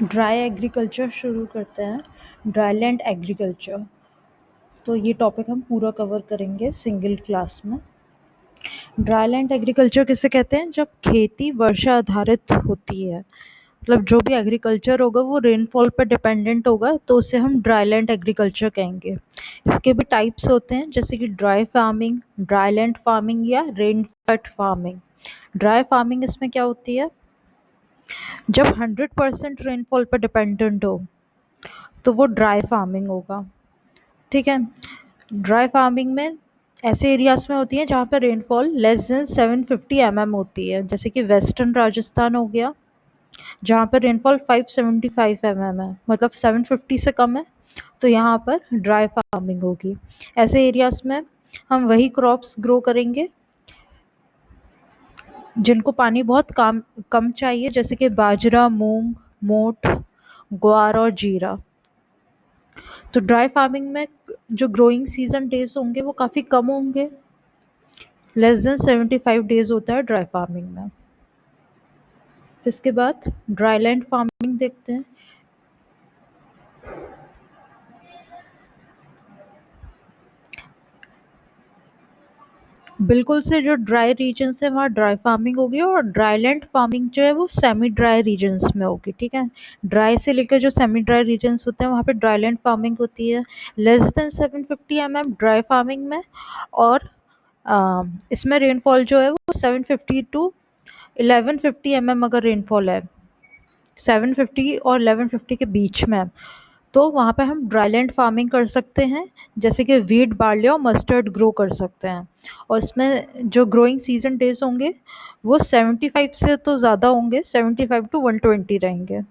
Dry agriculture शुरू करते हैं। ड्राईलैंड एग्रीकल्चर, तो ये टॉपिक हम पूरा कवर करेंगे सिंगल क्लास में। ड्राईलैंड एग्रीकल्चर किसे कहते हैं? जब खेती वर्षा आधारित होती है, मतलब जो भी एग्रीकल्चर होगा वो रेनफॉल पर डिपेंडेंट होगा, तो उसे हम ड्राईलैंड एग्रीकल्चर कहेंगे। इसके भी टाइप्स होते हैं, जैसे कि ड्राई फार्मिंग, ड्राईलैंड फार्मिंग या रेनफेड फार्मिंग। ड्राई फार्मिंग इसमें क्या होती है? जब 100% रेनफॉल पर डिपेंडेंट हो तो वो ड्राई फार्मिंग होगा। ठीक है। ड्राई फार्मिंग में ऐसे एरियाज में होती है जहाँ पर रेनफॉल लेस देन 750 होती है, जैसे कि वेस्टर्न राजस्थान हो गया, जहाँ पर रेनफॉल 575 है, मतलब 750 से कम है, तो यहाँ पर ड्राई फार्मिंग होगी। ऐसे एरियाज में हम वही क्रॉप्स ग्रो करेंगे जिनको पानी बहुत कम चाहिए, जैसे कि बाजरा, मूंग, मोठ, ग्वार और जीरा। तो ड्राई फार्मिंग में जो ग्रोइंग सीजन डेज होंगे वो काफ़ी कम होंगे, लेस देन 75 डेज होता है ड्राई फार्मिंग में। फिर इसके बाद ड्राईलैंड फार्मिंग देखते हैं। बिल्कुल से जो ड्राई रीजन्स है वहाँ ड्राई फार्मिंग होगी, और ड्राईलैंड फार्मिंग जो है वो सेमी ड्राई रीजन्स में होगी। ठीक है। ड्राई से लेकर जो सेमी ड्राई रीजन्स होते हैं वहाँ पे ड्राईलैंड फार्मिंग होती है, लेस देन 750 ड्राई फार्मिंग में। और इसमें रेनफॉल जो है वो 750 टू 1150 अगर रेनफॉल है, 750 और 1150 के बीच में, तो वहाँ पे हम ड्राईलैंड फार्मिंग कर सकते हैं, जैसे कि वीट, बार्ले और मस्टर्ड ग्रो कर सकते हैं। और इसमें जो ग्रोइंग सीजन डेज होंगे वो 75 से तो ज़्यादा होंगे, 75 टू 120 रहेंगे।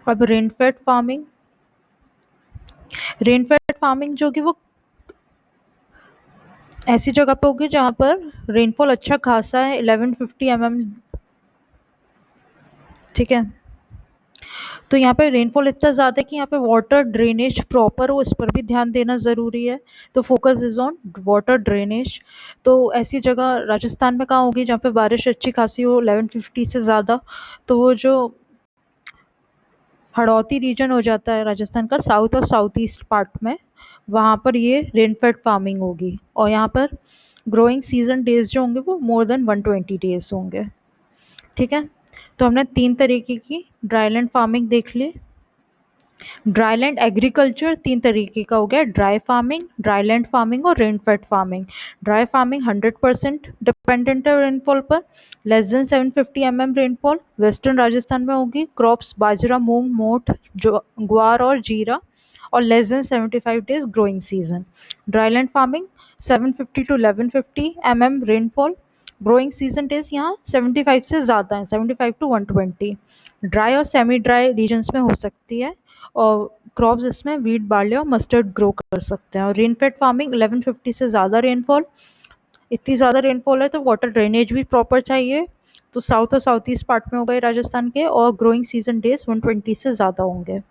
अब रेनफेड फार्मिंग जो कि वो ऐसी जगह पे होगी जहाँ पर रेनफॉल अच्छा खासा है, 1150 ठीक है। तो यहाँ पे रेनफॉल इतना ज़्यादा है कि यहाँ पे वाटर ड्रेनेज प्रॉपर हो, इस पर भी ध्यान देना ज़रूरी है। तो focus is on water drainage. तो ऐसी जगह राजस्थान में कहाँ होगी जहाँ पे बारिश अच्छी खासी हो, 1150 से ज़्यादा? तो वो जो हड़ौती रीजन हो जाता है राजस्थान का, साउथ और साउथ ईस्ट पार्ट में, वहाँ पर ये रेनफेड फार्मिंग होगी। और यहाँ पर ग्रोइंग सीजन डेज जो होंगे वो मोर देन 120 डेज होंगे। ठीक है। तो हमने 3 तरीके की ड्राईलैंड फार्मिंग देख ली। ड्राईलैंड एग्रीकल्चर 3 तरीके का हो गया: ड्राई फार्मिंग, ड्राईलैंड फार्मिंग और rainfed farming. Dry farming 100% dependent है रेनफॉल पर, less than 750 rainfall, western Rajasthan में होगी। क्रॉप्स बाजरा, मूंग, मोठ, ग्वार और जीरा, और less than 75 days growing season. Dryland farming 750 to 1150 rainfall, growing season days यहाँ 75 से ज़्यादा है, 75 टू 120। ड्राई और सेमी ड्राई रीजन्स में हो सकती है, और क्रॉप्स इसमें वीट, बार्ले और मस्टर्ड ग्रो कर सकते हैं। और रेनफेड फार्मिंग 1150 से ज़्यादा रेनफॉल, इतनी ज़्यादा रेनफॉल है तो वाटर ड्रेनेज भी प्रॉपर चाहिए, तो साउथ और साउथ ईस्ट पार्ट में हो गए राजस्थान के, और ग्रोइंग सीजन डेज 120 से ज़्यादा होंगे।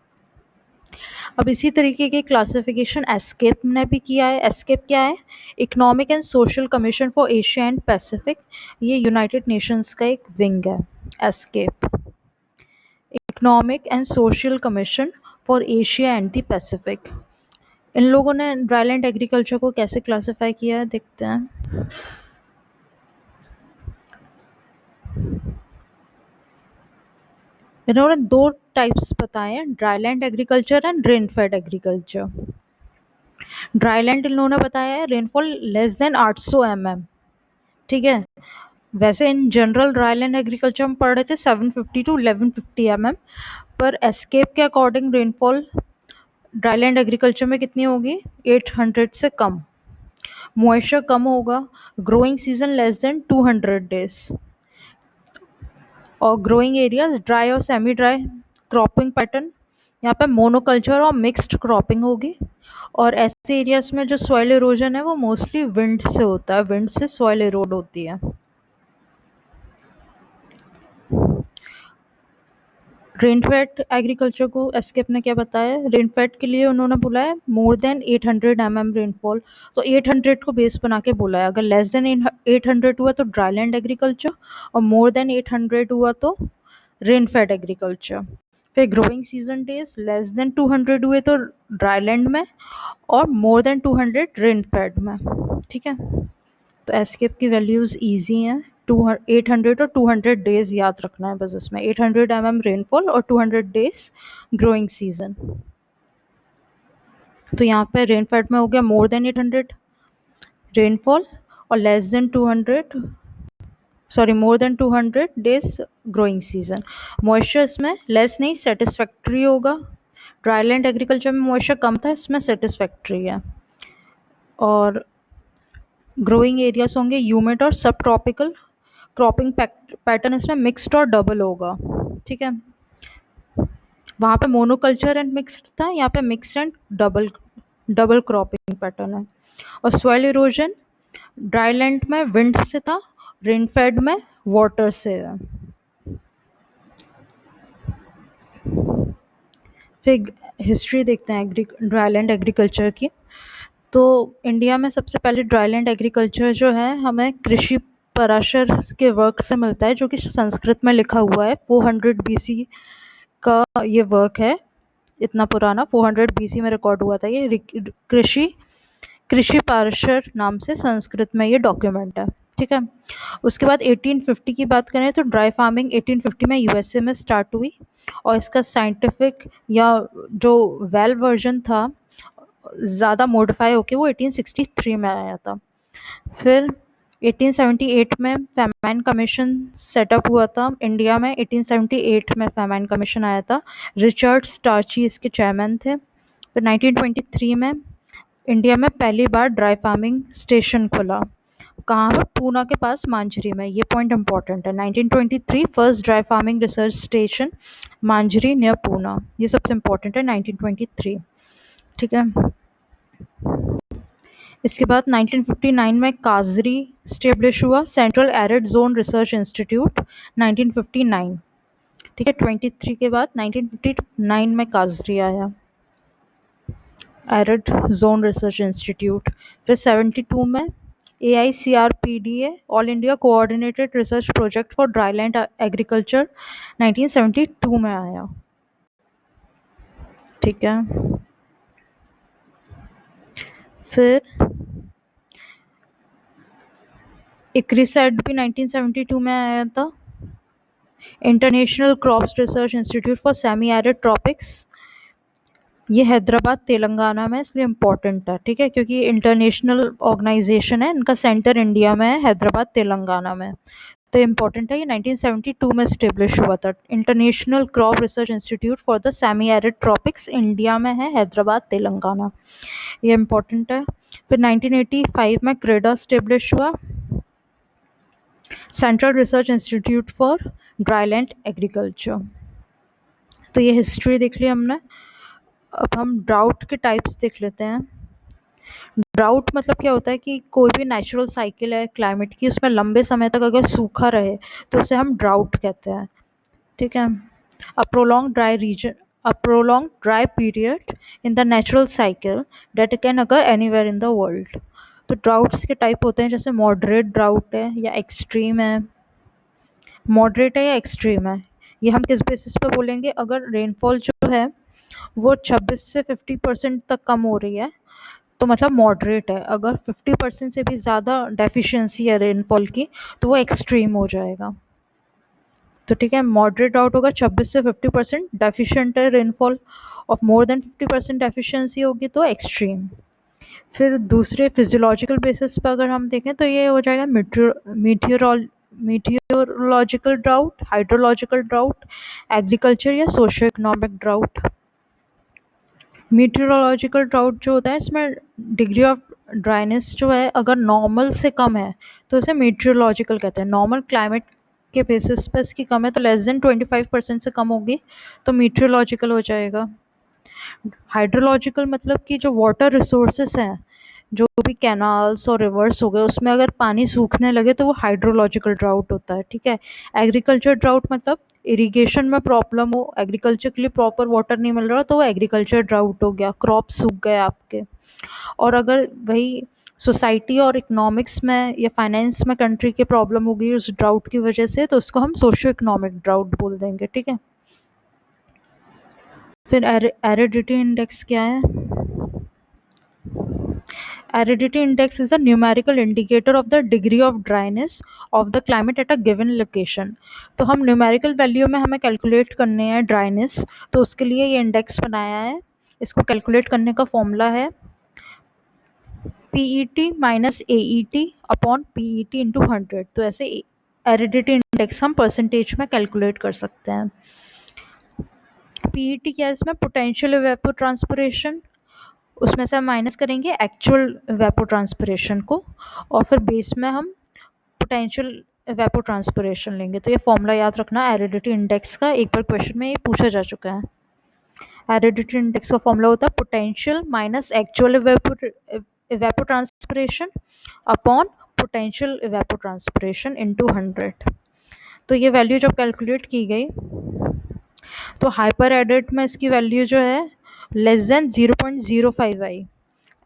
अब इसी तरीके की क्लासिफिकेशन एस्केप ने भी किया है। एस्केप क्या है? Economic and social commission for Asia and Pacific. ये यूनाइटेड नेशंस का एक विंग है, ESCAP, economic and social commission for Asia and the Pacific. इन लोगों ने ड्राईलैंड एग्रीकल्चर को कैसे क्लासिफाई किया है, देखते हैं। इन्होंने 2 टाइप्स बताए हैं, dryland agriculture and rainfed agriculture. Dryland इन्होंने बताया है रेनफॉल लेस देन 800 ठीक है। वैसे इन जनरल ड्राईलैंड एग्रीकल्चर हम पढ़ रहे थे 750 टू 1150 पर एस्केप के अकॉर्डिंग रेनफॉल ड्राईलैंड एग्रीकल्चर में कितनी होगी? 800 से कम। मॉइस्चर कम होगा, growing season less than 200 days, और ग्रोइंग एरियाज ड्राई और सेमी ड्राई। क्रॉपिंग पैटर्न यहाँ पे मोनोकल्चर और मिक्स्ड क्रॉपिंग होगी। और ऐसे एरियाज में जो सॉइल इरोजन है वो मोस्टली विंड से होता है, विंड से सॉइल इरोड होती है। रेनफेड एग्रीकल्चर को एस्केप ने क्या बताया? रेनफेड के लिए उन्होंने बोला है मोर देन 800 रेनफॉल, तो 800 को बेस बना के बोला है। अगर लेस देन 800 हुआ तो ड्राईलैंड एग्रीकल्चर, और मोर देन 800 हुआ तो रेन फेड एग्रीकल्चर। फिर growing season days less than 200 हुए तो ड्राईलैंड में, और मोर देन 200 रेन फेड में। ठीक है, तो एस्केप की वैल्यूज़ ईजी हैं, 800 और 200 डेज याद रखना है बस इसमें, 800 रेनफॉल और 200 डेज ग्रोइंग सीजन। तो यहाँ पे रेन फेड में हो गया मोर देन 800 रेनफॉल और less then 200, sorry more than 200 days growing season. Moisture इसमें लेस नहीं, सेटिस्फैक्ट्री होगा। ड्राईलैंड एग्रीकल्चर में मॉइस्चर कम था, इसमें सेटिस्फैक्ट्री है। और ग्रोइंग एरियाज होंगे ह्यूमिड और सब ट्रॉपिकल। क्रॉपिंग पैटर्न इसमें मिक्स्ड और डबल होगा। ठीक है, वहाँ पे मोनोकल्चर एंड मिक्स्ड था, यहाँ पे mixed and double double cropping pattern है। और सॉइल इरोजन ड्राईलैंड में विंड से था, रेनफेड में वाटर से है। फिर हिस्ट्री देखते हैं ड्राईलैंड एग्रीकल्चर की। तो इंडिया में सबसे पहले ड्राईलैंड एग्रीकल्चर जो है हमें कृषि पराशर के वर्क से मिलता है, जो कि संस्कृत में लिखा हुआ है। 400 BC का ये वर्क है, इतना पुराना, 400 BC में रिकॉर्ड हुआ था ये। कृषि पाराशर नाम से संस्कृत में ये डॉक्यूमेंट है। ठीक है, उसके बाद 1850 की बात करें तो ड्राई फार्मिंग 1850 में यूएसए में स्टार्ट हुई, और इसका साइंटिफिक या जो वेल वर्जन था ज़्यादा मॉडिफाई होके वो 1863 में आया था। फिर 1878 में फैमाइन कमीशन सेटअप हुआ था इंडिया में। 1878 में फैमाइन कमीशन आया था, रिचर्ड स्टार्ची इसके चेयरमैन थे। फिर 1923 में इंडिया में पहली बार ड्राई फार्मिंग स्टेशन खुला, कहाँ पर? पूना के पास मांझरी में। ये पॉइंट इंपॉर्टेंट है। 1923 first dry farming research station Manjri near Poona, ये सबसे इम्पोर्टेंट है 1923। ठीक है, इसके बाद 1959 में काजरी स्टेब्लिश हुआ, central arid zone research institute, 1959। ठीक है, 23 के बाद 1959 में काजरी आया, एरिड जोन रिसर्च इंस्टीट्यूट। फिर 72 में AICRPDA all India coordinated research project for dryland agriculture 1972 में आया। ठीक है, फिर इक्रिसैट भी 1972 में आया था, international crops research institute for semi arid tropics. ये हैदराबाद तेलंगाना में, इसलिए इम्पोर्टेंट है। ठीक है, क्योंकि इंटरनेशनल ऑर्गेनाइजेशन है, इनका सेंटर इंडिया में है, हैदराबाद तेलंगाना में, तो इम्पोर्टेंट है। ये 1972 में स्टेब्लिश हुआ था, international crop research institute for the semi arid tropics, India में है, हैदराबाद तेलंगाना, ये इम्पोर्टेंट है। फिर 1985 में क्रेडा स्टेब्लिश हुआ, central research institute for dryland agriculture. तो ये हिस्ट्री देख ली हमने। अब हम ड्राउट के टाइप्स देख लेते हैं। ड्राउट मतलब क्या होता है कि कोई भी नेचुरल साइकिल है क्लाइमेट की, उसमें लंबे समय तक अगर सूखा रहे तो उसे हम ड्राउट कहते हैं। ठीक है, a prolong dry period in the natural cycle that can occur anywhere in the world. तो ड्राउट्स के टाइप होते हैं, जैसे मॉडरेट ड्राउट है या एक्सट्रीम है। मॉडरेट है या एक्सट्रीम है, ये हम किस बेसिस पे बोलेंगे? अगर रेनफॉल जो है वो 26 से 50% तक कम हो रही है तो मतलब मॉडरेट है। अगर 50% से भी ज़्यादा डेफिशिएंसी है रेनफॉल की तो वो एक्सट्रीम हो जाएगा। तो ठीक है, मॉडरेट आउट होगा 26 से 50%, डेफिशिएंट है rainfall of more than 50% deficiency होगी तो एक्सट्रीम। फिर दूसरे फिजियोलॉजिकल बेसिस पर अगर हम देखें तो ये हो जाएगा meteorological drought, hydrological drought, agriculture या socio economic drought. Meteorological drought जो होता है, इसमें डिग्री ऑफ ड्राइनेस जो है अगर नॉर्मल से कम है तो इसे मीटियोरोलॉजिकल कहते हैं। नॉर्मल क्लाइमेट के बेसिस पे इसकी कम है, तो लेस देन 25% से कम होगी तो मीटियोरोलॉजिकल हो जाएगा। हाइड्रोलॉजिकल मतलब कि जो वाटर रिसोर्सेस हैं, जो भी कैनाल्स और रिवर्स हो गए, उसमें अगर पानी सूखने लगे तो वो हाइड्रोलॉजिकल ड्राउट होता है। ठीक है, एग्रीकल्चर ड्राउट मतलब इरिगेशन में प्रॉब्लम हो, एग्रीकल्चर के लिए प्रॉपर वाटर नहीं मिल रहा तो वो एग्रीकल्चर ड्राउट हो गया, क्रॉप सूख गए आपके। और अगर वही सोसाइटी और इकोनॉमिक्स में या फाइनेंस में कंट्री की प्रॉब्लम होगी उस ड्राउट की वजह से, तो उसको हम सोशियो इकोनॉमिक ड्राउट बोल देंगे, ठीक है। फिर एरिडिटी इंडेक्स क्या है? Aridity index is a numerical indicator of the degree of dryness of the climate at a given location. तो हम numerical value में हमें calculate करने हैं dryness, तो उसके लिए ये index बनाया है। इसको calculate करने का formula है PET minus AET upon PET into 100। तो ऐसे aridity index हम percentage में calculate कर सकते हैं। PET क्या है इसमें? potential evapotranspiration, उसमें से हम माइनस करेंगे एक्चुअल वेपोट्रांसपिरेशन को, और फिर बेस में हम पोटेंशियल वेपोट्रांसपिरेशन लेंगे। तो ये फॉर्मूला याद रखना एरिडिटी इंडेक्स का, एक बार क्वेश्चन में ये पूछा जा चुका है। एरिडिटी इंडेक्स का फॉर्मूला होता है potential minus actual evapotranspiration upon potential evapotranspiration into 100। तो ये वैल्यू जब कैलकुलेट की गई तो हाइपर एरिड में इसकी वैल्यू जो है लेस देन 0.05 आई।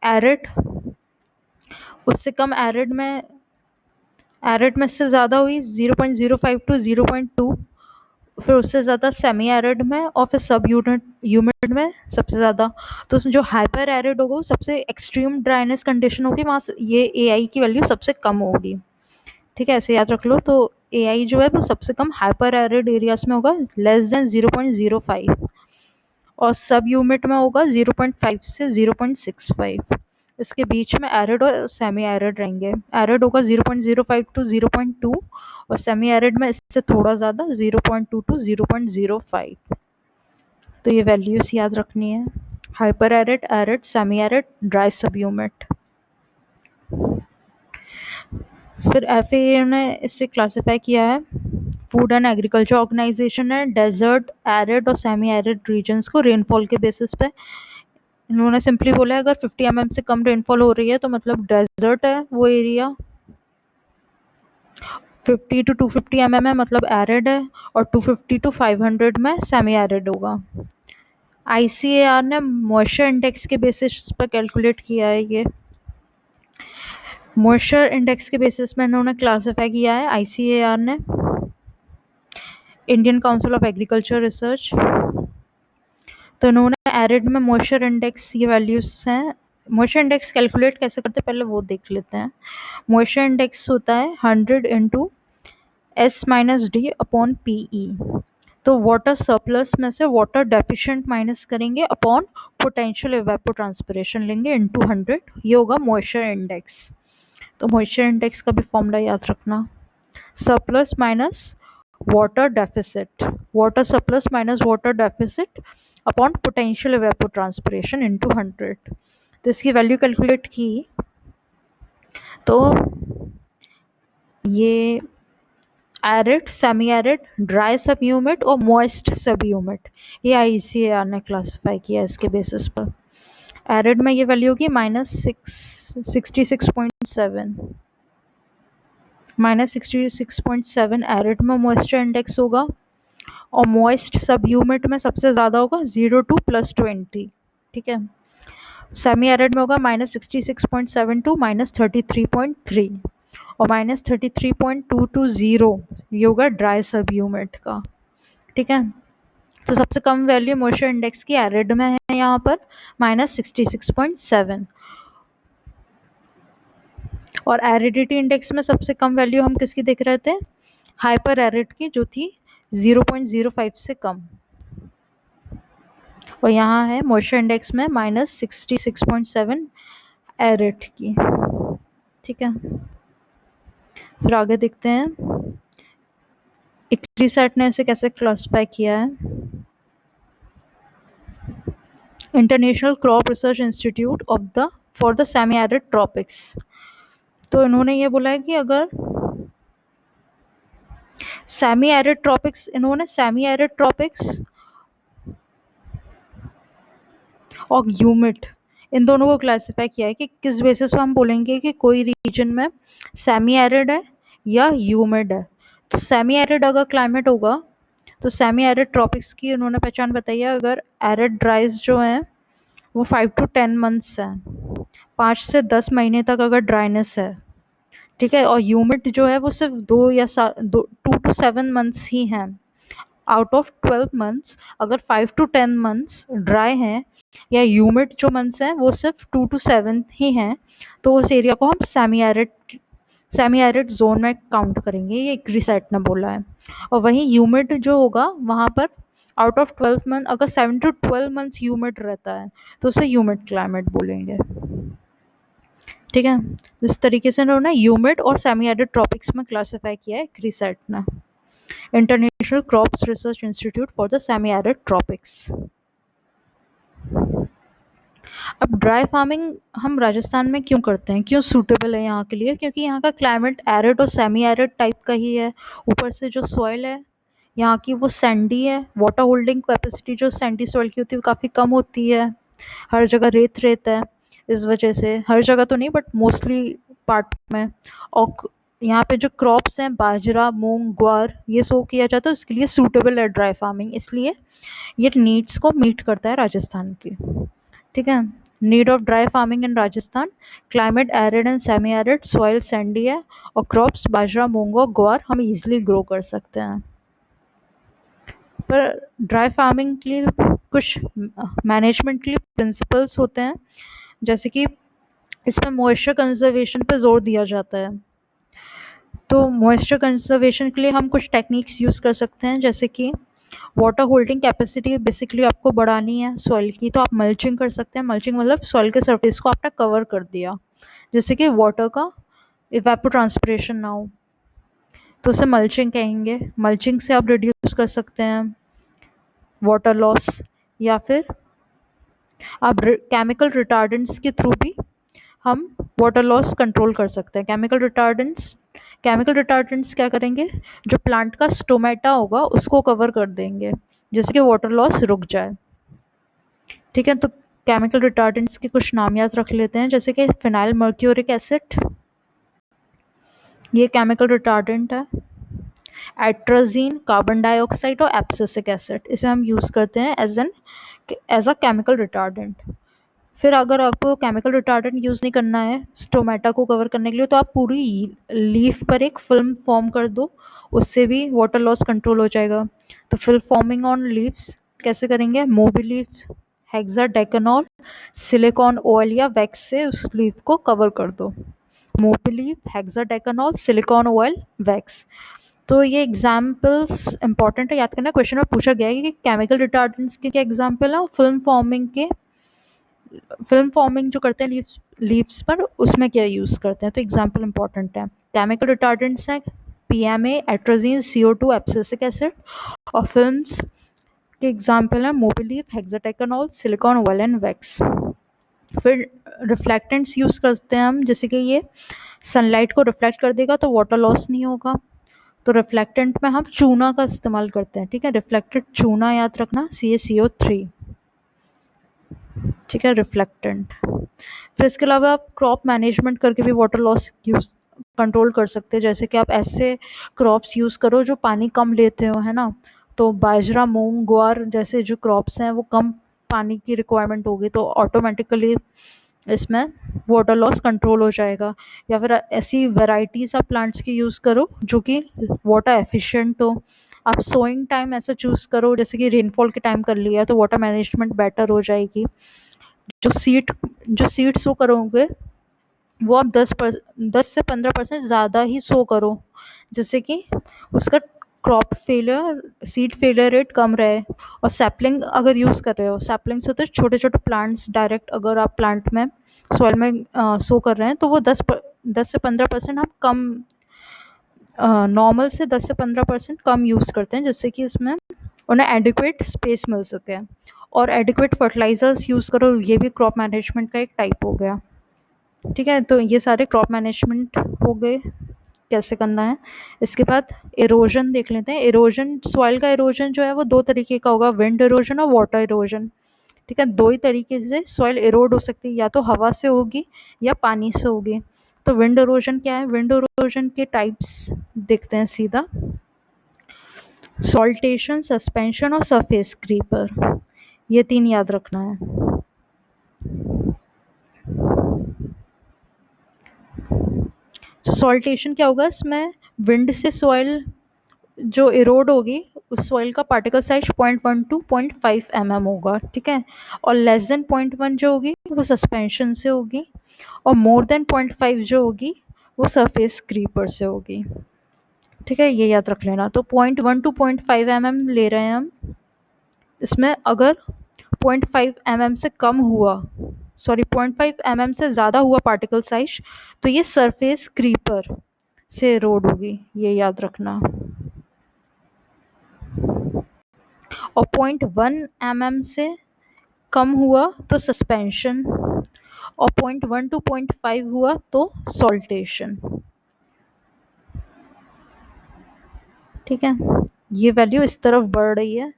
एरिड उससे कम, एरिड में इससे ज़्यादा हुई 0.05 टू 0.2, फिर उससे ज़्यादा सेमी एरिड में, और फिर सब ह्यूमिड में सबसे ज़्यादा। तो जो हाइपर एरिड होगा वो सबसे एक्सट्रीम ड्राइनेस कंडीशन होगी, वहाँ से ये AI की वैल्यू सबसे कम होगी, ठीक है, ऐसे याद रख लो। तो AI जो है वो सबसे कम हाइपर एरिड एरियाज में होगा लेस देन 0.05, और सब ह्यूमिड में होगा 0.5 से 0.65। इसके बीच में एरिड और सेमी एरिड रहेंगे। एरिड होगा 0.05 टू 0.2, और सेमी एरिड में इससे थोड़ा ज़्यादा 0.2 टू 0.05। तो ये वैल्यूज याद रखनी है, hyper arid, arid, semi arid, dry सब ह्यूमिड। फिर FAA ने इससे क्लासीफाई किया है, फूड एंड एग्रीकल्चर ऑर्गेनाइजेशन ने डेजर्ट, एरिड और सेमी एरिड रीजन्स को रेनफॉल के बेसिस पे, इन्होंने सिंपली बोला है अगर 50 mm से कम रेनफॉल हो रही है तो मतलब डेजर्ट है वो एरिया, 50 to 250 mm है मतलब एरिड है, और 250 to 500 में सेमी एरिड होगा। ICAR ने मॉइस्चर इंडेक्स के बेसिस पर कैलकुलेट किया है। ये मॉइस्चर इंडेक्स के बेसिस में इन्होंने क्लासीफाई किया है ICAR ने, Indian council of agriculture research. तो इन्होंने एरिड में मॉइस्चर इंडेक्स, ये वैल्यूज हैं। मॉइस्चर इंडेक्स कैलकुलेट कैसे करते हैं पहले वो देख लेते हैं। मॉइस्चर इंडेक्स होता है 100 इंटू S-D/PE। तो वाटर सरप्लस में से वाटर डेफिशिएंट माइनस करेंगे अपॉन पोटेंशियल इवेपोट्रांसपिरेशन लेंगे इनटू 100, ये होगा मॉइस्चर इंडेक्स। तो मॉइस्चर इंडेक्स का भी फॉर्मूला याद रखना, surplus minus water deficit, water surplus minus water deficit upon potential evapotranspiration into 100। तो इसकी वैल्यू कैलकुलेट की तो ये एरिड, सेमी एरिड, ड्राई सब ह्यूमिड और मॉइस्ट सब ह्यूमिड, ये ICAR ने क्लासीफाई किया इसके बेसिस पर। एरिड में ये वैल्यू होगी -66.7, -66.7 एरिड में मॉइस्चर इंडेक्स होगा, और मॉइस्ट सब ह्यूमिड में सबसे ज़्यादा होगा 0 to +20, ठीक है। सेमी एरिड में होगा -66.7 टू -33.3, और -33.2 to 0 ये होगा ड्राई सब ह्यूमिड का, ठीक है। तो सबसे कम वैल्यू मॉइस्चर इंडेक्स की एरिड में है यहाँ पर -66.7, और एरिडिटी इंडेक्स में सबसे कम वैल्यू हम किसकी देख रहे थे? हाइपर एरिड की, जो थी 0.05 से कम, और यहाँ है मॉइस्चर इंडेक्स में -66.7 एरिड की, ठीक है। फिर आगे देखते हैं इक्लिसैट ने इसे कैसे क्लासिफाई किया है। International crop research institute for the semi arid tropics. तो इन्होंने ये बोला है कि अगर सेमी एरिड ट्रॉपिक्स, इन्होंने सेमी एरिड ट्रॉपिक्स और ह्यूमिड, इन दोनों को क्लासिफाई किया है कि किस बेसिस पे हम बोलेंगे कि कोई रीजन में सेमी एरिड है या ह्यूमिड है। तो सेमी एरिड अगर क्लाइमेट होगा तो सेमी एरिड ट्रॉपिक्स की उन्होंने पहचान बताई है, अगर एरिड ड्राइज जो हैं वो 5 to 10 months हैं, 5 से 10 महीने तक अगर ड्राइनेस है, ठीक है, और ह्यूमिड जो है वो सिर्फ 2 to 7 मंथ्स ही हैं। आउट ऑफ 12 मंथ्स अगर 5 to 10 मंथ्स ड्राई हैं या ह्यूमिड जो मंथ्स हैं वो सिर्फ 2 to 7 ही हैं, तो उस एरिया को हम सेमी एरिड जोन में काउंट करेंगे, ये क्रिसैट ने बोला है। और वहीं ह्यूमिड जो होगा वहाँ पर आउट ऑफ 12 मंथ अगर 7 to 12 मंथ्स ह्यूमिड रहता है तो उसे ह्यूमिड क्लाइमेट बोलेंगे। ठीक है, इस तरीके से उन्होंने ह्यूमिड और सेमी एरिड ट्रॉपिक्स में क्लासिफाई किया है क्रिसैट ने, international crops research institute for the semi arid tropics. अब ड्राई फार्मिंग हम राजस्थान में क्यों करते हैं, क्यों सूटेबल है यहाँ के लिए? क्योंकि यहाँ का क्लाइमेट एरिड और सेमी एरिड टाइप का ही है। ऊपर से जो सॉइल है यहाँ की वो सैंडी है, वाटर होल्डिंग कैपेसिटी जो सैंडी सॉइल की होती है वो काफ़ी कम होती है, हर जगह रेत रेत है, इस वजह से, हर जगह तो नहीं बट मोस्टली पार्ट में। और यहाँ पे जो क्रॉप्स हैं बाजरा मूंग ग्वार ये सो किया जाता है, उसके लिए सूटेबल है ड्राई फार्मिंग, इसलिए ये नीड्स को मीट करता है राजस्थान की। ठीक है, need of dry farming in Rajasthan, climate arid and semi arid, soil Sandy है और क्रॉप्स बाजरा मूंग और ग्वार हम इजीली ग्रो कर सकते हैं। पर ड्राई फार्मिंग के लिए कुछ मैनेजमेंट के लिए प्रिंसिपल्स होते हैं, जैसे कि इसमें मॉइस्चर कंजर्वेशन पर जोर दिया जाता है। तो मॉइस्चर कंजर्वेशन के लिए हम कुछ टेक्निक्स यूज़ कर सकते हैं, जैसे कि वाटर होल्डिंग कैपेसिटी बेसिकली आपको बढ़ानी है सॉइल की, तो आप मल्चिंग कर सकते हैं। मल्चिंग मतलब सॉइल के सरफेस को आपने कवर कर दिया, जैसे कि वाटर का इवेपोट्रांसपिरेशन ना हो, तो उसे मल्चिंग कहेंगे। मल्चिंग से आप रिड्यूस कर सकते हैं वाटर लॉस, या फिर आप केमिकल रिटार्डेंट्स के थ्रू भी हम वाटर लॉस कंट्रोल कर सकते हैं। केमिकल रिटार्डेंट्स क्या करेंगे, जो प्लांट का स्टोमेटा होगा उसको कवर कर देंगे, जिससे कि वाटर लॉस रुक जाए। ठीक है, तो केमिकल रिटार्डेंट्स के कुछ नाम याद रख लेते हैं, जैसे कि फिनाइल मर्क्यूरिक एसिड, ये केमिकल रिटार्डेंट है। एट्राजीन, कार्बन डाइऑक्साइड और एब्सिसिक एसिड, इसे हम यूज़ करते हैं एज अ केमिकल रिटार्डेंट। फिर अगर आपको केमिकल रिटार्डेंट यूज़ नहीं करना है स्टोमेटा को कवर करने के लिए, तो आप पूरी लीफ पर एक फिल्म फॉर्म कर दो, उससे भी वाटर लॉस कंट्रोल हो जाएगा। तो फिल्म फॉर्मिंग ऑन लीव्स कैसे करेंगे, मोबिलीफ, हेक्साडेकेनॉल, सिलिकॉन ऑयल या वैक्स से उस लीफ को कवर कर दो। मोबिलीफ, हेक्साडेकेनॉल, सिलिकॉन ऑयल, वैक्स। तो ये एग्जाम्पल्स इंपॉर्टेंट है, याद करना, क्वेश्चन में पूछा गया है कि केमिकल रिटार्डेंट्स के क्या एग्जाम्पल है, फिल्म फॉर्मिंग जो करते हैं लीव्स पर उसमें क्या यूज़ करते हैं, तो एग्जाम्पल इंपॉर्टेंट है। केमिकल रिटार्डेंट्स हैं PMA, atrazine, CO2, abscisic acid, और फिल्म्स के एग्जाम्पल हैं मोबिलीफ, हेक्साडेकेनॉल, सिलिकॉन ऑयल एंड वैक्स। फिर रिफ्लेक्टेंट्स यूज़ करते हैं हम, जैसे कि ये सनलाइट को रिफ्लेक्ट कर देगा तो वाटर लॉस नहीं होगा, तो रिफ्लेक्टेंट में हम चूना का इस्तेमाल करते हैं। ठीक है, रिफ्लेक्टेड चूना याद रखना, CaCO3। ठीक है, रिफ्लेक्टेंट। फिर इसके अलावा आप क्रॉप मैनेजमेंट करके भी वाटर लॉस यूज़ कंट्रोल कर सकते हैं, जैसे कि आप ऐसे क्रॉप्स यूज़ करो जो पानी कम लेते हो, है ना, तो बाजरा मूंग ग्वार जैसे जो क्रॉप्स हैं वो कम पानी की रिक्वायरमेंट होगी, तो ऑटोमेटिकली इसमें वाटर लॉस कंट्रोल हो जाएगा। या फिर ऐसी वेराइटीज़ आप प्लांट्स की यूज़ करो जो कि वाटर एफिशिएंट हो। आप सोइंग टाइम ऐसा चूज़ करो, जैसे कि रेनफॉल के टाइम कर लिया तो वाटर मैनेजमेंट बेटर हो जाएगी। जो सीड सो करोगे वो आप 10 से 15% ज़्यादा ही सो करो, जिससे कि उसका सीड फेलियर रेट कम रहे। और सैपलिंग अगर यूज़ कर रहे हो, सैपलिंग से तो छोटे छोटे प्लांट्स डायरेक्ट अगर आप प्लांट में सॉइल में सो कर रहे हैं तो वो 10 से 15% हम कम, नॉर्मल से 10 से 15% कम यूज़ करते हैं, जिससे कि इसमें उन्हें एडिक्वेट स्पेस मिल सके। और एडिक्वेट फर्टिलाइजर्स यूज़ करो, ये भी क्रॉप मैनेजमेंट का एक टाइप हो गया। ठीक है, तो ये सारे क्रॉप मैनेजमेंट हो गए, कैसे करना है। इसके बाद इरोजन देख लेते हैं। इरोजन, सॉइल का इरोजन जो है वो दो तरीके का होगा, विंड इरोजन और वाटर इरोजन। ठीक है, दो ही तरीके से सॉइल इरोड हो सकती है, या तो हवा से होगी या पानी से होगी। तो विंड इरोजन क्या है, विंड इरोजन के टाइप्स देखते हैं सीधा। सॉल्टेशन, सस्पेंशन और सरफेस क्रीपर, ये तीन याद रखना है। सॉल्टेशन क्या होगा इसमें, विंड से सॉइल जो इरोड होगी उस सॉइल का पार्टिकल साइज 0.1 टू 0.5 mm होगा, ठीक है। और लेस देन 0.1 जो होगी वो सस्पेंशन से होगी, और मोर देन 0.5 जो होगी वो सरफेस क्रीपर से होगी, ठीक है। ये याद रख लेना। तो 0.1 टू 0.5 mm ले रहे हैं हम। इसमें अगर 0.5 mm से कम हुआ, सॉरी 0.5 mm से ज़्यादा हुआ पार्टिकल साइज, तो ये सरफेस क्रीपर से रोड होगी, ये याद रखना। और 0.1 mm से कम हुआ तो सस्पेंशन, और 0.1 टू 0.5 हुआ तो सॉल्टेशन, ठीक है। ये वैल्यू इस तरफ बढ़ रही है,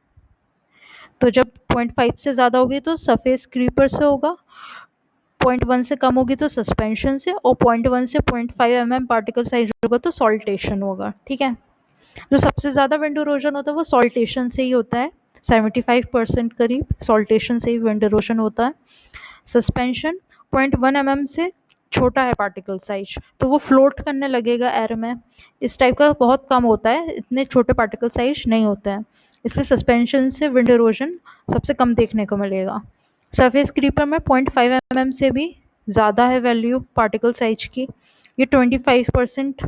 तो जब 0.5 से ज़्यादा होगी तो सरफेस क्रीपर से होगा, 0.1 से कम होगी तो सस्पेंशन से, और 0.1 से 0.5 mm पार्टिकल साइज होगा तो सॉल्टेशन होगा, ठीक है। जो सबसे ज़्यादा विंड इरोजन होता है वो सॉल्टेशन से ही होता है, 75% करीब सॉल्टेशन से ही विंड इरोजन होता है। सस्पेंशन 0.1 mm से छोटा है पार्टिकल साइज, तो वो फ्लोट करने लगेगा एयर में, इस टाइप का बहुत कम होता है, इतने छोटे पार्टिकल साइज नहीं होते हैं, इसलिए सस्पेंशन से विंड इरोजन सबसे कम देखने को मिलेगा। सरफेस क्रीपर में 0.5 mm से भी ज़्यादा है वैल्यू पार्टिकल साइज की, ये 25%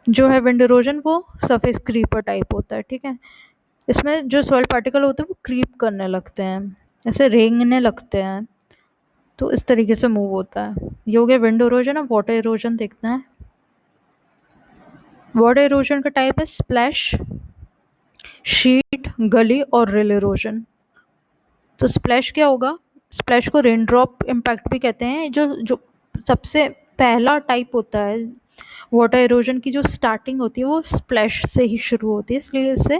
जो है विंड इरोजन वो सरफेस क्रीपर टाइप होता है, ठीक है। इसमें जो सॉइल पार्टिकल होते हैं वो क्रीप करने लगते हैं, ऐसे रेंगने लगते हैं, तो इस तरीके से मूव होता है। ये हो गया विंड इरोजन। अब वाटर इरोजन देखते हैं। वाटर इरोजन का टाइप है स्प्लैश, शीट, गली और रिल इरोजन। तो स्प्लैश क्या होगा, स्प्लैश को रेन ड्रॉप इम्पैक्ट भी कहते हैं। जो जो सबसे पहला टाइप होता है वाटर इरोजन की, जो स्टार्टिंग होती है वो स्प्लैश से ही शुरू होती है, इसलिए इसे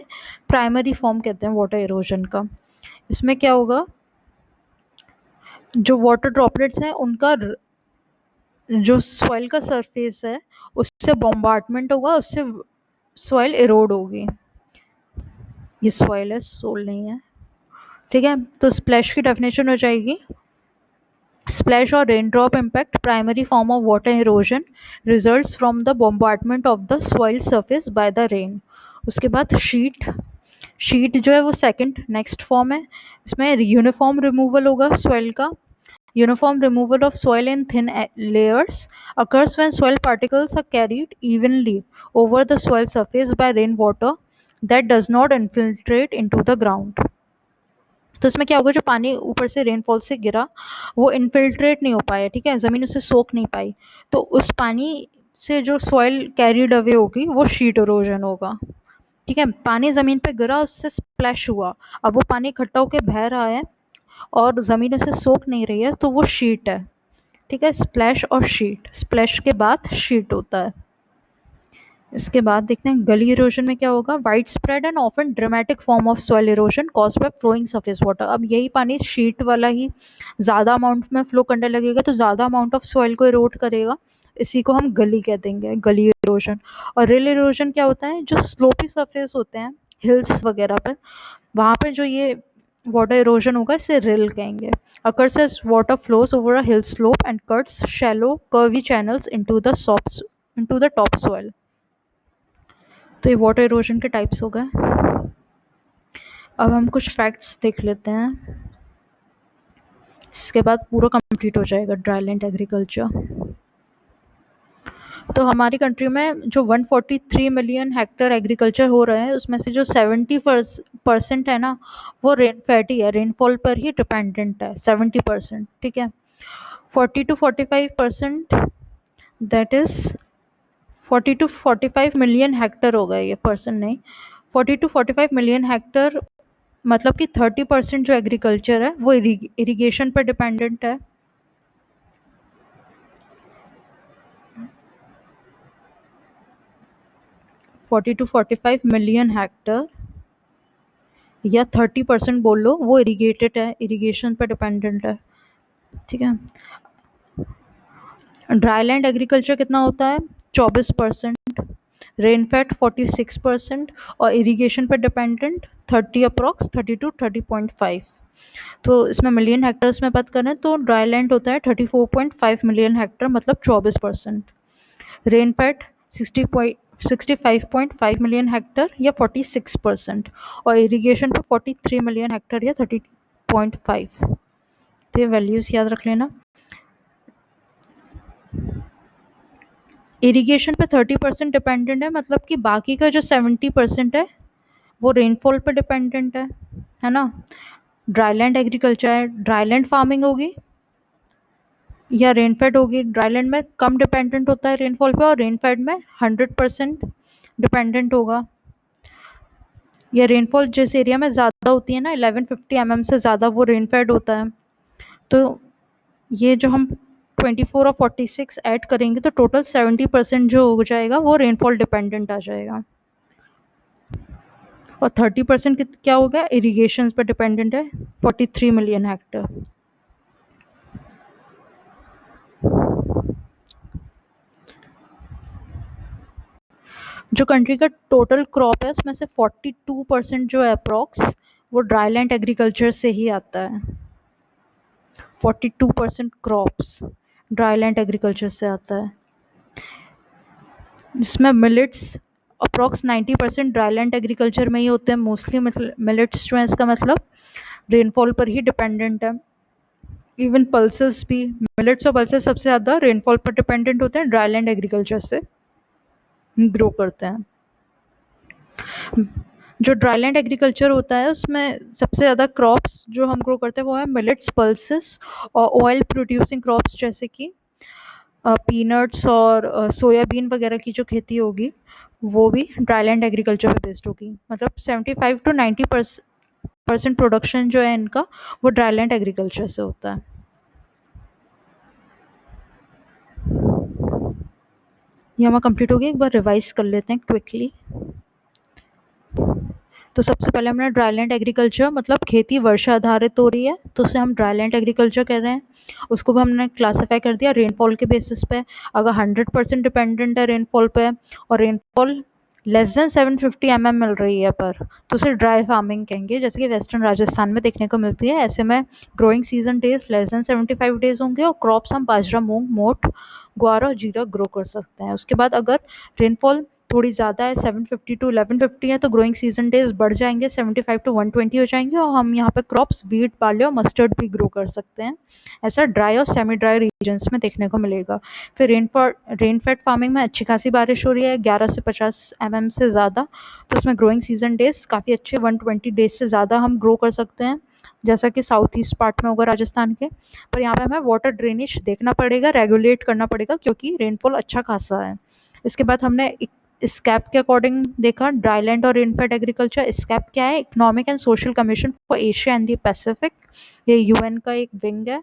प्राइमरी फॉर्म कहते हैं वाटर इरोजन का। इसमें क्या होगा, जो वाटर ड्रॉपलेट्स हैं उनका जो सॉइल का सरफेस है उससे बॉम्बार्डमेंट होगा, उससे सॉइल इरोड होगी। ये सॉइल है, सोल नहीं है, ठीक है। तो स्प्लैश की डेफिनेशन हो जाएगी, स्प्लैश और rain drop impact primary form of water erosion results from the bombardment of the soil surface by the rain. उसके बाद शीट, शीट जो है वो सेकंड नेक्स्ट फॉर्म है। इसमें यूनिफॉर्म रिमूवल होगा सॉइल का। Uniform removal of soil in thin layers occurs when soil particles are carried evenly over the soil surface by rainwater that does not infiltrate into the ground. तो इसमें क्या होगा, जो पानी ऊपर से रेनफॉल से गिरा वो इन्फिल्ट्रेट नहीं हो पाया, ठीक है, ज़मीन उसे सोख नहीं पाई, तो उस पानी से जो सॉइल कैरिड अवे होगी वो शीट इरोजन होगा, ठीक है। पानी ज़मीन पे गिरा, उससे स्प्लैश हुआ, अब वो पानी इकट्ठा होकर बह रहा है और ज़मीन उसे सोख नहीं रही है, तो वो शीट है, ठीक है। स्प्लैश और शीट, स्प्लैश के बाद शीट होता है। इसके बाद देखते हैं गली इरोजन में क्या होगा, widespread and often dramatic form of soil erosion caused by flowing surface water. अब यही पानी शीट वाला ही ज़्यादा अमाउंट में फ्लो करने लगेगा तो ज़्यादा अमाउंट ऑफ सॉइल को इरोड करेगा, इसी को हम गली कह देंगे, गली इरोजन। और रिल इरोजन क्या होता है, जो स्लोपी सरफेस होते हैं हिल्स वगैरह पर, वहाँ पर जो ये वाटर इरोजन होगा इसे रिल कहेंगे। occurs as water flows over a hill slope and cuts shallow curvy channels into the top soil। तो ये वाटर इरोजन के टाइप्स हो गए। अब हम कुछ फैक्ट्स देख लेते हैं, इसके बाद पूरा कंप्लीट हो जाएगा ड्राईलैंड एग्रीकल्चर। तो हमारी कंट्री में जो 143 मिलियन हेक्टेयर एग्रीकल्चर हो रहे हैं उसमें से जो 70% है ना वो रेनफेड ही है, रेनफॉल पर ही डिपेंडेंट है 70%, ठीक है। 40 to 45% that is 40 to 45 million hectare हो गए, ये परसेंट नहीं, 40 to 45 मिलियन हेक्टेयर, मतलब कि 30% जो एग्रीकल्चर है वो इरिगेशन पर डिपेंडेंट है। फोर्टी टू 45 मिलियन हेक्टेयर या 30% बोल लो वो इरिगेटेड है, इरिगेशन पर डिपेंडेंट है, ठीक है। ड्राईलैंड एग्रीकल्चर कितना होता है, 24%, रेनफेड 46% और इरिगेशन पर डिपेंडेंट 30 अप्रॉक्स 30 to 30.5। तो इसमें मिलियन हेक्टर्स में बात करें तो ड्राईलैंड होता है 34.5 मिलियन हेक्टर, मतलब 24%। रेनफेड 65.5 मिलियन हेक्टर या 46%, और इरिगेशन पे 43 मिलियन हेक्टर या 30.5। तो ये वैल्यूज याद रख लेना। इरिगेशन पे 30% डिपेंडेंट है, मतलब कि बाकी का जो 70% है वो रेनफॉल पे डिपेंडेंट है ना। ड्राईलैंड एग्रीकल्चर है, ड्राईलैंड फार्मिंग होगी या रेनफेड होगी। ड्राईलैंड में कम डिपेंडेंट होता है रेनफॉल पे, और रेनफेड में 100% डिपेंडेंट होगा। या रेनफॉल जिस एरिया में ज़्यादा होती है ना, 1150 mm से ज़्यादा, वो रेनफेड होता है। तो ये जो हम 24 और 46 ऐड करेंगे तो टोटल 70% जो हो जाएगा वो रेनफॉल डिपेंडेंट आ जाएगा। और 30% क्या हो गया, इरीगेशन पर डिपेंडेंट है, 43 मिलियन हेक्टर। जो कंट्री का टोटल क्रॉप है उसमें से 42% जो है अप्रॉक्स, वो ड्राईलैंड एग्रीकल्चर से ही आता है। 42% क्रॉप्स ड्राईलैंड एग्रीकल्चर से आता है, जिसमें मिलेट्स अप्रॉक्स 90% ड्राईलैंड एग्रीकल्चर में ही होते हैं मोस्टली। मतलब मिलेट्स जो है, इसका मतलब रेनफॉल पर ही डिपेंडेंट है। इवन पल्सेस भी, मिलेट्स और पल्सेस सबसे ज़्यादा रेनफॉल पर डिपेंडेंट होते हैं, ड्राईलैंड एग्रीकल्चर से ग्रो करते हैं। जो ड्राईलैंड एग्रीकल्चर होता है उसमें सबसे ज़्यादा क्रॉप्स जो हम ग्रो करते हैं वो है मिलेट्स, पल्सेस और ऑयल प्रोड्यूसिंग क्रॉप्स, जैसे कि पीनट्स और सोयाबीन वगैरह की जो खेती होगी वो भी ड्राईलैंड एग्रीकल्चर पे बेस्ड होगी। मतलब 75 to 90% प्रोडक्शन जो है इनका वो ड्राईलैंड एग्रीकल्चर से होता है। ये हमारा कंप्लीट हो गया, एक बार रिवाइज कर लेते हैं क्विकली। तो सबसे पहले हमने ड्राईलैंड एग्रीकल्चर, मतलब खेती वर्षा आधारित हो रही है तो उसे हम ड्राईलैंड एग्रीकल्चर कह रहे हैं। उसको भी हमने क्लासीफाई कर दिया रेनफॉल के बेसिस पे। अगर 100% डिपेंडेंट है रेनफॉल पे और रेनफॉल लेस देन 750 mm मिल रही है पर, तो उसे ड्राई फार्मिंग कहेंगे, जैसे कि वेस्टर्न राजस्थान में देखने को मिलती है। ऐसे में growing season days less than 75 days होंगे और क्रॉप्स हम बाजरा, मूंग, मोठ, ग्वार और जीरा ग्रो कर सकते हैं। उसके बाद अगर रेनफॉल थोड़ी ज़्यादा है, 750 to 1150 है, तो ग्रोइंग सीजन डेज बढ़ जाएंगे, 75 to 120 हो जाएंगे, और हम यहाँ पे क्रॉप्स वीट, बार्ली और मस्टर्ड भी ग्रो कर सकते हैं। ऐसा ड्राई और सेमी ड्राई रीजन्स में देखने को मिलेगा। फिर रेनफेड फार्मिंग में अच्छी खासी बारिश हो रही है, 11 से 50 mm से ज़्यादा, तो उसमें ग्रोइंग सीजन डेज काफ़ी अच्छे, 120 डेज से ज़्यादा हम ग्रो कर सकते हैं, जैसा कि साउथ ईस्ट पार्ट में होगा राजस्थान के। पर यहाँ पे हमें वाटर ड्रेनेज देखना पड़ेगा, रेगुलेट करना पड़ेगा, क्योंकि रेनफॉल अच्छा खासा है। इसके बाद हमने स्कैप के अकॉर्डिंग देखा ड्राईलैंड और रेनफेड एग्रीकल्चर। स्कैप क्या है, economic and social commission for Asia and the Pacific, ये यूएन का एक विंग है।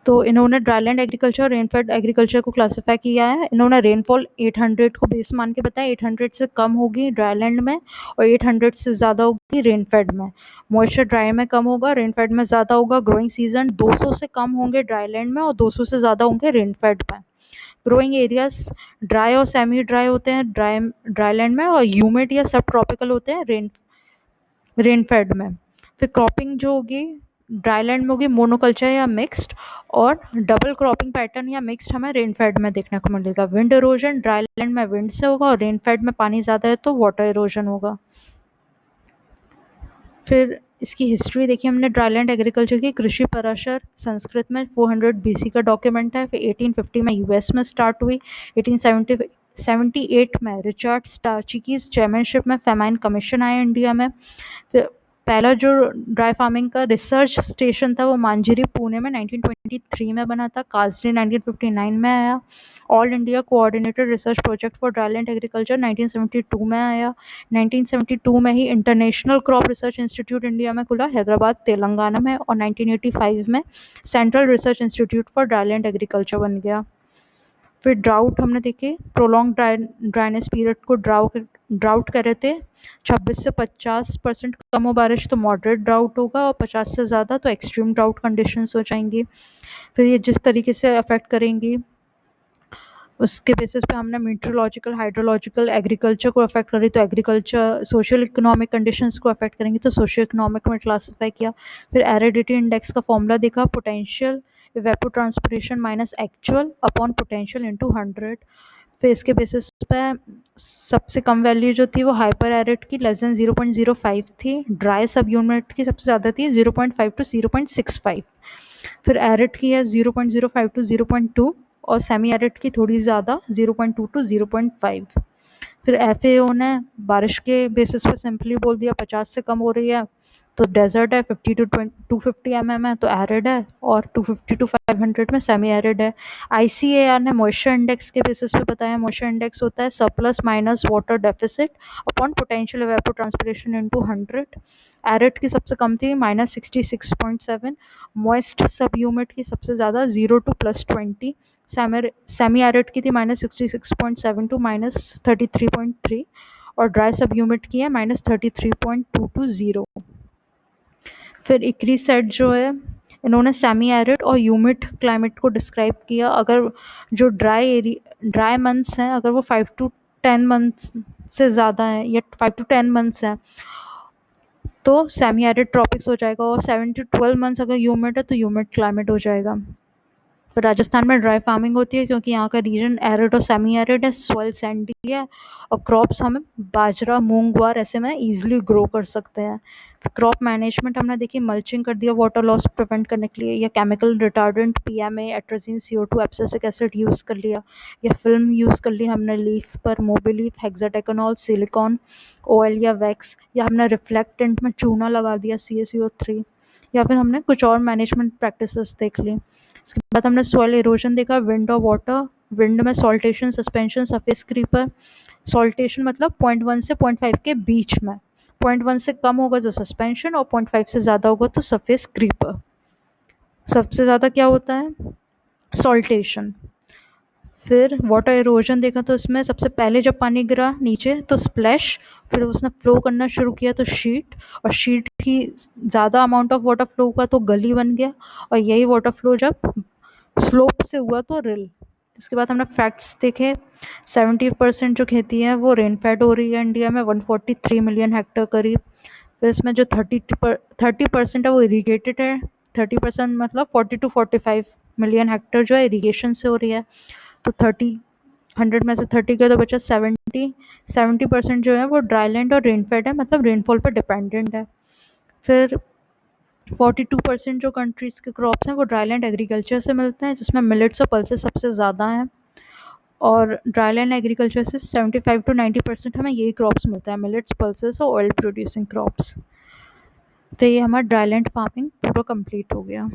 तो इन्होंने ड्राईलैंड एग्रीकल्चर और रेनफेड एग्रीकल्चर को क्लासीफाई किया है। इन्होंने रेनफॉल 800 को बेस मान के बताया, 800 से कम होगी ड्राईलैंड में और 800 से ज़्यादा होगी रेनफेड में। मॉइस्चर ड्राई में कम होगा, रेनफेड में ज़्यादा होगा। ग्रोइंग सीजन 200 से कम होंगे ड्राईलैंड में और 200 से ज़्यादा होंगे रेनफेड में। ग्रोइंग एरियाज ड्राई और सेमी ड्राई होते हैं ड्राईलैंड में, और ह्यूमिड या सब ट्रॉपिकल होते हैं रेनफेड में। फिर क्रॉपिंग जो होगी ड्राईलैंड में होगी मोनोकल्चर या मिक्स्ड, और डबल क्रॉपिंग पैटर्न या मिक्स्ड हमें रेनफेड में देखने को मिलेगा। विंड इरोजन ड्राईलैंड में विंड से होगा और रेनफेड में पानी ज़्यादा है तो वाटर इरोजन होगा। फिर इसकी हिस्ट्री देखिए हमने ड्राईलैंड एग्रीकल्चर की। कृषि पराशर संस्कृत में 400 BC का डॉक्यूमेंट है। फिर 1850 में यूएस में स्टार्ट हुई। 1878 में रिचर्ड स्टार्ची की चेयरमैनशिप में फेमाइन कमीशन आया इंडिया में। फिर पहला जो ड्राई फार्मिंग का रिसर्च स्टेशन था वो मांजरी पुणे में 1923 में बना था। काजरी 1959 में आया। All India coordinated research project for dryland agriculture 1972 में आया। 1972 में ही international crop research institute India में खुला, हैदराबाद तेलंगाना में। और 1985 में central research institute for dryland agriculture बन गया। फिर ड्राउट हमने देखे, प्रोलॉन्ग ड्राइनेस पीरियड को ड्राउट कर रहे थे। 26 से 50% कम हो बारिश तो मॉडरेट ड्राउट होगा, और 50 से ज़्यादा तो एक्सट्रीम ड्राउट कंडीशंस हो जाएंगी। फिर ये जिस तरीके से अफेक्ट करेंगी उसके बेसिस पे हमने मीटरोलॉजिकल, हाइड्रोलॉजिकल, एग्रीकल्चर को अफेक्ट करी तो एग्रीकल्चर, सोशल इकोनॉमिक कंडीशंस को अफेक्ट करेंगे तो सोशो इकोनॉमिक में क्लासीफाई किया। फिर एरिडिटी इंडेक्स का फॉर्मूला देखा, potential evapotranspiration minus actual upon potential into 100। फिर इसके बेसिस पे सबसे कम वैल्यू जो थी वो हाइपर एरिड की लेस देन 0.05 थी, ड्राई सब यूनिट की सबसे ज़्यादा थी 0.5 टू 0.65। फिर एरिड की है 0.05 टू 0.2 और सेमी एरिड की थोड़ी ज़्यादा 0.2 टू 0.5। फिर एफ ने बारिश के बेसिस पे सिंपली बोल दिया 50 से कम हो रही है तो डेजर्ट है, 50 टू 250 mm है तो एरिड है, और 250 टू 500 में सेमी एरिड है। ICAR ने मॉइस्चर इंडेक्स के बेसिस पे बताया, मॉइस्चर इंडेक्स होता है surplus minus water deficit upon potential evapotranspiration into 100। Arid की सबसे कम थी -66.7, मॉइस्ट सब यूनिट की सबसे ज़्यादा 0 टू +20, सेमी एरिड की थी -66.7 टू -33.3, और ड्राई सब यूनिट की है -33.2 टू 0। फिर इक्री सेट जो है इन्होंने सेमी एरिड और ह्यूमिड क्लाइमेट को डिस्क्राइब किया। अगर जो ड्राई मंथ्स हैं अगर वो 5 टू 10 मंथ्स से ज़्यादा है या 5 टू 10 मंथ्स हैं तो सेमी एरिड ट्रॉपिक्स हो जाएगा, और 7 टू 12 मंथ्स अगर ह्यूमिड है तो ह्यूमिड क्लाइमेट हो जाएगा। तो राजस्थान में ड्राई फार्मिंग होती है क्योंकि यहाँ का रीजन एरिड और सेमी एरिड है, सॉइल सैंडी है, और क्रॉप्स हमें बाजरा, मूंग, ग्वार ऐसे में ईजिली ग्रो कर सकते हैं। क्रॉप मैनेजमेंट हमने देखी, मल्चिंग कर दिया वाटर लॉस प्रिवेंट करने के लिए, या chemical retardant PMA, atrazine, CO2, abscisic acid use कर लिया, या फिल्म यूज़ कर ली हमने लीफ पर, मोबिलीफ, हेक्साडेकानॉल, सिलिकॉन ऑयल या वैक्स, या हमने रिफ्लेक्टेंट में चूना लगा दिया CaCO3, या फिर हमने कुछ और मैनेजमेंट प्रैक्टिसेस देख ली। इसके बाद हमने सॉइल इरोजन देखा, विंड और वाटर। विंड में saltation, suspension, surface creeper. Saltation मतलब 0.1 से 0.5 के बीच में, 0.1 से कम होगा तो सस्पेंशन और 0.5 से ज़्यादा होगा तो सरफेस क्रीपर। सबसे ज़्यादा क्या होता है? सॉल्टेशन। फिर वाटर इरोजन देखा तो इसमें सबसे पहले जब पानी गिरा नीचे तो स्प्लैश, फिर उसने फ्लो करना शुरू किया तो शीट, और शीट की ज़्यादा अमाउंट ऑफ वाटर फ्लो हुआ तो गली बन गया, और यही वाटर फ्लो जब स्लोप से हुआ तो रिल। इसके बाद हमने फैक्ट्स देखे, 70% जो खेती है वो रेन फेड हो रही है इंडिया में, 143 मिलियन हेक्टेयर करीब। फिर इसमें जो 30% है वो इरीगेटेड है, 30% मतलब 40 टू 45 मिलियन हेक्टेयर जो है इरीगेशन से हो रही है। तो 100 में से 30 गया तो बचा 70% जो है वो ड्राईलैंड और रेनफेड है, मतलब रेनफॉल पर डिपेंडेंट है। फिर 42% जो कंट्रीज़ के क्रॉप्स हैं वो ड्राईलैंड एग्रीकल्चर से मिलते हैं, जिसमें मिलेट्स और पल्सेस सबसे ज़्यादा हैं, और ड्राईलैंड एग्रीकल्चर से 75 टू 90% हमें यही क्रॉप्स मिलता है, मिलेट्स, पल्सेस और ऑयल प्रोड्यूसिंग क्रॉप्स। तो ये हमारा ड्राईलैंड फार्मिंग पूरा कंप्लीट हो गया।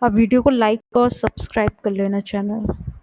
अब वीडियो को लाइक और सब्सक्राइब कर लेना चैनल।